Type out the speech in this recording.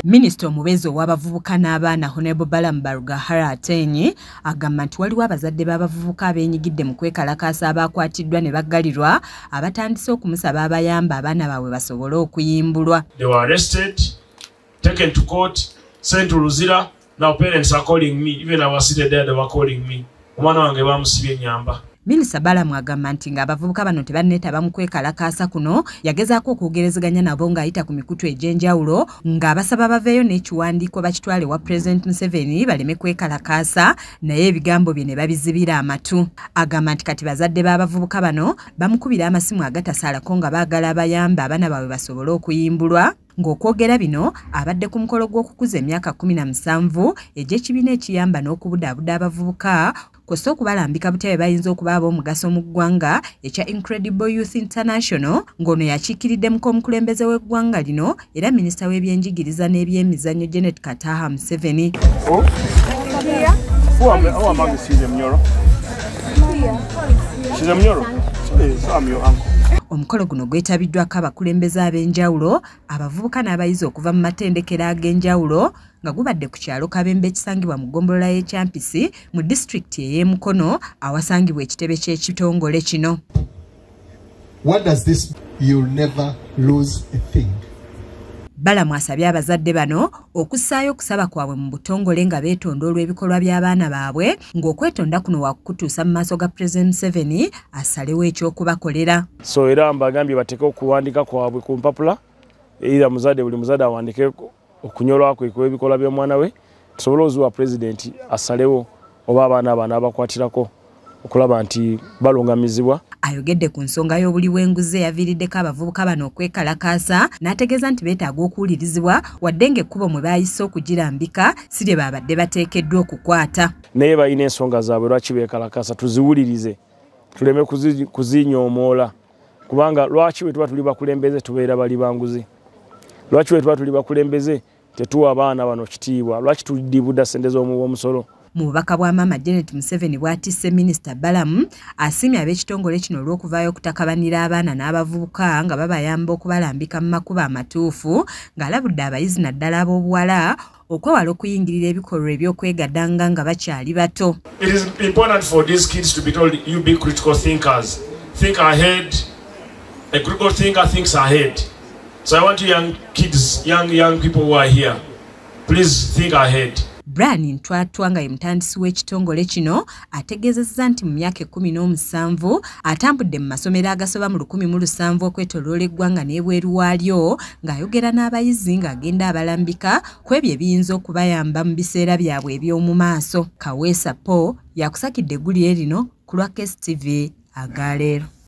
Minisita omubeezi ow'abavubuka n'abaana Honorable Balaam Baruga Atenyi agamba nti waliwo abazadde b'abavubuka abeenyigidde mu kwekalakaasa abakwatiddwa ne baggalirwa abatandise okumusaba abayamba abaana baabwe basobole okuyimbulwa. They were arrested, taken to court, sent to Luzira. Now parents are calling me. Even I was seated there, they were calling me. Omwana wange bamusibye nyamba. Minisita Balaam agamba nti ng'abavubuka bano tebanneetaba mu kwekalakaasa kuno yagezaako okwogerezeganya nabo ng'ayita ku mikutu egy'enjawulo ng'abasaba baveeyo n'ekiwandiiko bakitwale wa President Museveni baleme kwekalakaasa naye ebigambo bye ne babizibira amatu. Agamba nti kati bazadde b'abavubuka bano bamukubira amasimu agatasaalako nga baagala abayamba abaana baabwe basobole okuyimbulwa. Ng'okwogera bino abadde ku mukolo gw'okukuza emyaka 17 egy'ekibiina ekiyamba n'okubudaabuda abavubuka kw'ossa okubalambika butya bwe bayinza okuba ab'omugaso mu ggwanga ekya Incredible Youth International ng'ono yakiikiriddemu omukulembeze w'eggwanga lino era minisita w'ebyenjigiriza n'ebyemizannyo Janet Kataha Museveni. Omukolo guno gwetabiddwako abakulembeze ab'enjawulo abavubuka n'abayizi okuva mu matendekero ag'enjawulo nga gubadde ku kyalo Kabembe ekisangibwa mu ggombolola y'e Kyampisi mu disitulikiti ey'e Mukono awasangibwa ekitebe ky'ekitongole kino. What does this? You'll never lose a thing. Balaam asabye abazadde bano okussaayo okusaba kwabwe mu butongole nga beetonda olw'ebikolwa by'abaana baabwe ng'okwetonda kuno wakutuusa mu maaso ga President Museveni asalewo ekyokubakolera. So era mbagambye bateeke okuwandiika kwabwe ku mpapula era buli muzadde awandiike okunyolwa kwe kw'ebikolwa by'omwana we tusobole ozuwa President asalewo oba abaana bano abakwatirako okulaba nti balungamizibwa. Ayogedde ku nsonga y'obuli bw'enguzi eyaviiriddeko abavubuka bano okwekalakaasa n'ategeeza nti beetaaga okuwulirizibwa wadde ng'ekkubo mwe baayise okugirambika si lye baabadde bateekeddwa okukwata. Naye balina ensonga zaabwe lwaki beekalakaasa tuziwulirize tuleme kuzinyoomoola kubanga lwaki bwe tuba tuli bakulembeze tubeera bali banguzi, lwaki bwe tuba tuli bakulembeze tetuwa abaana bano kitiibwa, lwaki tudiibuda ssente z'omusolo. Mu bubaka bwa Maama Janet Museveni bw'atisse Minisita Balaam asiimye ab'ekitongole kino olw'okuvaayo okutakabanira abaana n'abavubuka nga babayamba okubalambika mu makubo amatuufu ng'alabudde abayizi naddala ab'obuwala okwewala okuyingirira ebikolwa eby'okwegaddanga nga bakyali bato. It is important for these kids to be told you be critical thinkers. Think ahead. A critical thinker thinks ahead. So I want you young kids, young people who are here, please think ahead. Brian Ntwatwa nga ye mutandisi w'ekitongole kino ategeezezza nti mu myaka 17 atambudde mu masomero agasoba mu 1700 okwetooloola eggwanga n'ebweru waalyo ng'ayogera n'abayizi ng'agenda abalambika ku ebyo ebiyinza okubayamba mu biseera byabwe eby'omu maaso. Kaweesa Paul yakusakidde eggulire lino ku lwa KSTV agaleero.